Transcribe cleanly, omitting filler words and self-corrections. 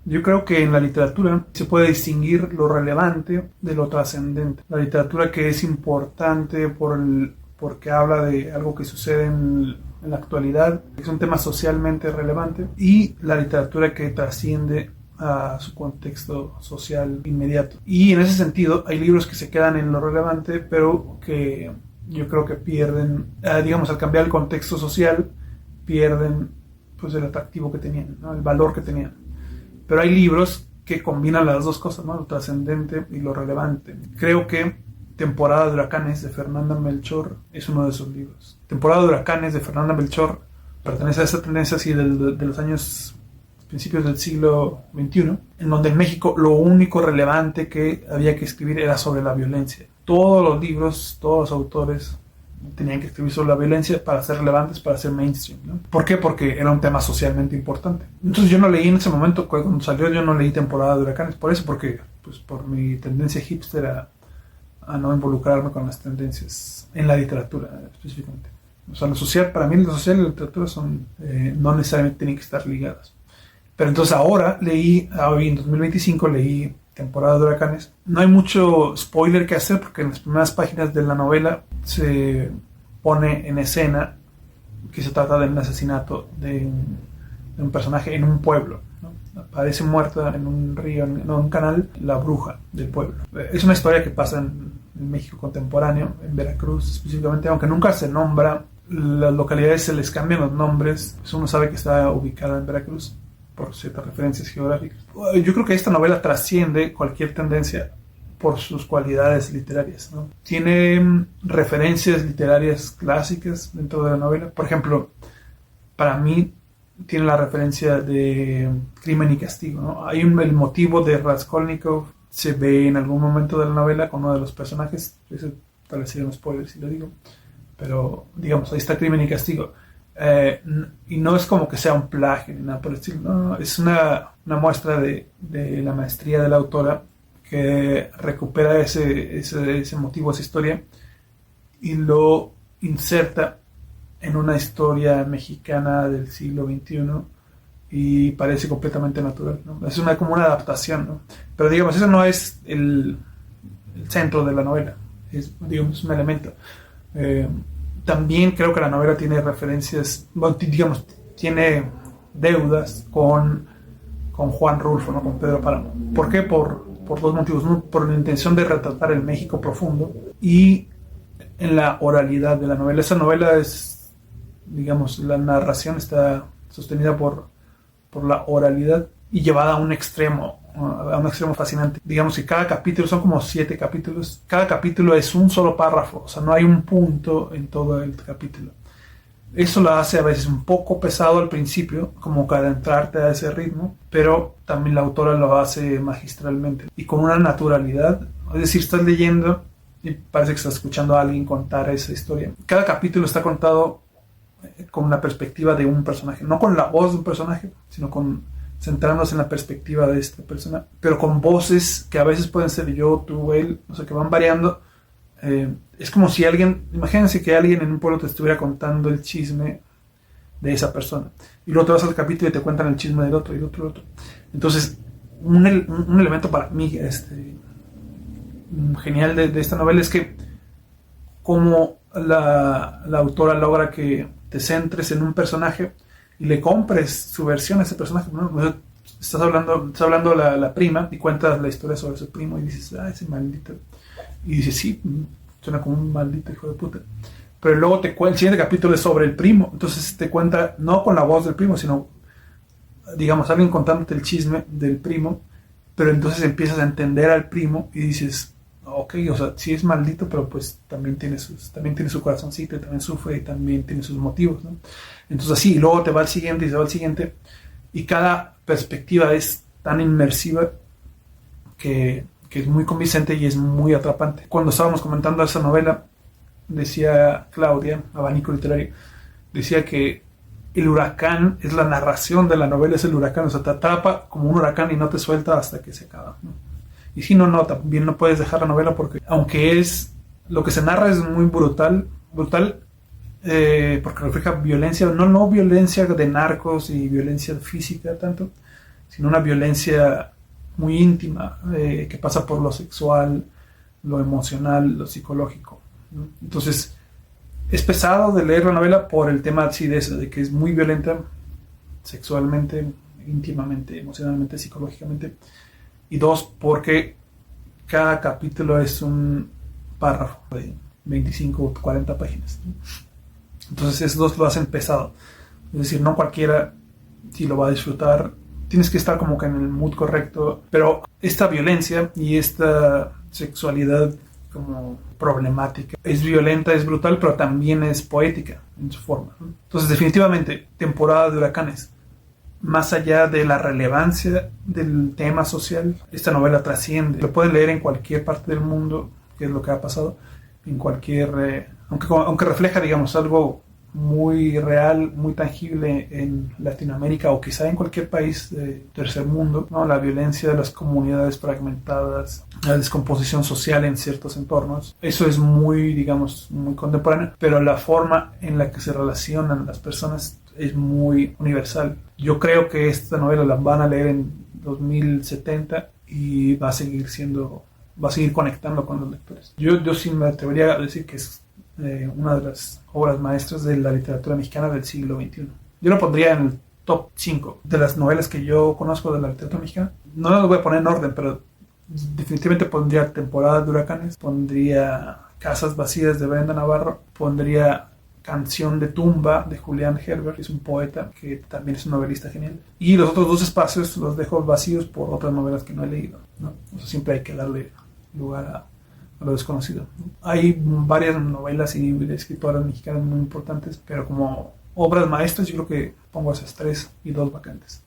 Yo creo que en la literatura se puede distinguir lo relevante de lo trascendente. La literatura que es importante porque habla de algo que sucede en la actualidad, que es un tema socialmente relevante, y la literatura que trasciende a su contexto social inmediato. Y en ese sentido hay libros que se quedan en lo relevante, pero que yo creo que pierden, digamos, al cambiar el contexto social, pierden pues el atractivo que tenían, ¿no? El valor que tenían. Pero hay libros que combinan las dos cosas, ¿no? Lo trascendente y lo relevante. Creo que Temporada de Huracanes de Fernanda Melchor es uno de esos libros. Temporada de Huracanes de Fernanda Melchor pertenece a esa tendencia así de los años principios del siglo XXI, en donde en México lo único relevante que había que escribir era sobre la violencia. Todos los libros, todos los autores tenían que escribir sobre la violencia para ser relevantes, para ser mainstream, ¿no? ¿Por qué? Porque era un tema socialmente importante. Entonces yo no leí en ese momento, cuando salió, yo no leí Temporada de Huracanes, por eso, porque pues por mi tendencia hipster a no involucrarme con las tendencias en la literatura específicamente. O sea, lo social, para mí lo social y la literatura son, no necesariamente tienen que estar ligadas. Pero entonces ahora hoy en 2025 leí Temporada de Huracanes. No hay mucho spoiler que hacer porque en las primeras páginas de la novela se pone en escena que se trata de un asesinato de un personaje en un pueblo, ¿no? Aparece muerta en un río, en un canal, la bruja del pueblo. Es una historia que pasa en México contemporáneo, en Veracruz específicamente, aunque nunca se nombra, las localidades se les cambian los nombres, pues uno sabe que está ubicada en Veracruz por ciertas referencias geográficas. Yo creo que esta novela trasciende cualquier tendencia por sus cualidades literarias, ¿no? Tiene referencias literarias clásicas dentro de la novela. Por ejemplo, para mí tiene la referencia de Crimen y Castigo, ¿no? El motivo de Raskolnikov se ve en algún momento de la novela con uno de los personajes. Eso tal vez sería un spoiler si lo digo, pero digamos, ahí está Crimen y Castigo. Y no es como que sea un plagio ni nada por el estilo, no, es una muestra de la maestría de la autora, que recupera ese motivo, esa historia, y lo inserta en una historia mexicana del siglo XXI y parece completamente natural, ¿no? Es como una adaptación, ¿no? Pero digamos, eso no es el centro de la novela, es, digamos, un elemento. También creo que la novela tiene referencias, digamos, tiene deudas con Juan Rulfo, ¿no? Con Pedro Páramo. ¿Por qué? Por dos motivos. Uno, por la intención de retratar el México profundo, y en la oralidad de la novela. Esa novela es, digamos, la narración está sostenida por la oralidad y llevada a un extremo fascinante. Digamos que cada capítulo, son como 7 capítulos, cada capítulo es un solo párrafo, o sea, no hay un punto en todo el capítulo. Eso lo hace a veces un poco pesado al principio, como que adentrarte a ese ritmo, pero también la autora lo hace magistralmente y con una naturalidad. Es decir, estás leyendo y parece que estás escuchando a alguien contar esa historia. Cada capítulo está contado con una perspectiva de un personaje, no con la voz de un personaje, sino centrándose en la perspectiva de esta persona, pero con voces que a veces pueden ser yo, tú, él, o sea, que van variando. Es como si imagínense que alguien en un pueblo te estuviera contando el chisme de esa persona, y luego te vas al capítulo y te cuentan el chisme del otro y del otro. Entonces, un elemento para mí genial de esta novela es que como la autora logra que te centres en un personaje y le compres su versión a ese personaje, ¿no? Estás hablando la prima y cuentas la historia sobre su primo y dices, ese maldito. Y dices, sí, suena como un maldito hijo de puta. Pero luego el siguiente capítulo es sobre el primo, entonces te cuenta no con la voz del primo, sino, digamos, alguien contándote el chisme del primo, pero entonces empiezas a entender al primo y dices, ok, o sea, sí es maldito, pero pues también tiene su corazoncito, y también sufre, y también tiene sus motivos, ¿no? Entonces así, y luego te va al siguiente y se va al siguiente, y cada perspectiva es tan inmersiva que es muy convincente y es muy atrapante. Cuando estábamos comentando esa novela, decía Claudia, Abanico Literario, decía que el huracán es la narración de la novela, es el huracán, o sea, te atrapa como un huracán y no te suelta hasta que se acaba, ¿no? Y si no, también no puedes dejar la novela porque, aunque lo que se narra es muy brutal, porque refleja violencia, no violencia de narcos y violencia física tanto, sino una violencia muy íntima, que pasa por lo sexual, lo emocional, lo psicológico, ¿no? Entonces, es pesado de leer la novela por el tema así de eso, de que es muy violenta sexualmente, íntimamente, emocionalmente, psicológicamente. Y dos, porque cada capítulo es un párrafo de 25 o 40 páginas, ¿no? Entonces esos dos lo hacen pesado. Es decir, no cualquiera si lo va a disfrutar. Tienes que estar como que en el mood correcto. Pero esta violencia y esta sexualidad como problemática es violenta, es brutal, pero también es poética en su forma, ¿no? Entonces definitivamente, Temporada de huracanes. Más allá de la relevancia del tema social, esta novela trasciende. Lo pueden leer en cualquier parte del mundo, que es lo que ha pasado, en cualquier... aunque refleja, digamos, algo muy real, muy tangible en Latinoamérica o quizá en cualquier país de tercer mundo, ¿no? La violencia de las comunidades fragmentadas, la descomposición social en ciertos entornos. Eso es muy, digamos, muy contemporáneo, pero la forma en la que se relacionan las personas es muy universal. Yo creo que esta novela la van a leer en 2070 y va a seguir conectando con los lectores. Yo sí me atrevería a decir que es una de las obras maestras de la literatura mexicana del siglo XXI. Yo lo pondría en el top 5 de las novelas que yo conozco de la literatura mexicana. No lo voy a poner en orden, pero definitivamente pondría Temporada de huracanes, pondría Casas vacías de Brenda Navarro, pondría Canción de tumba de Julián Herbert, que es un poeta que también es un novelista genial. Y los otros dos espacios los dejo vacíos por otras novelas que no he leído, ¿no? O sea, siempre hay que darle lugar a lo desconocido, ¿no? Hay varias novelas y escritoras mexicanas muy importantes, pero como obras maestras yo creo que pongo esas 3 y 2 vacantes.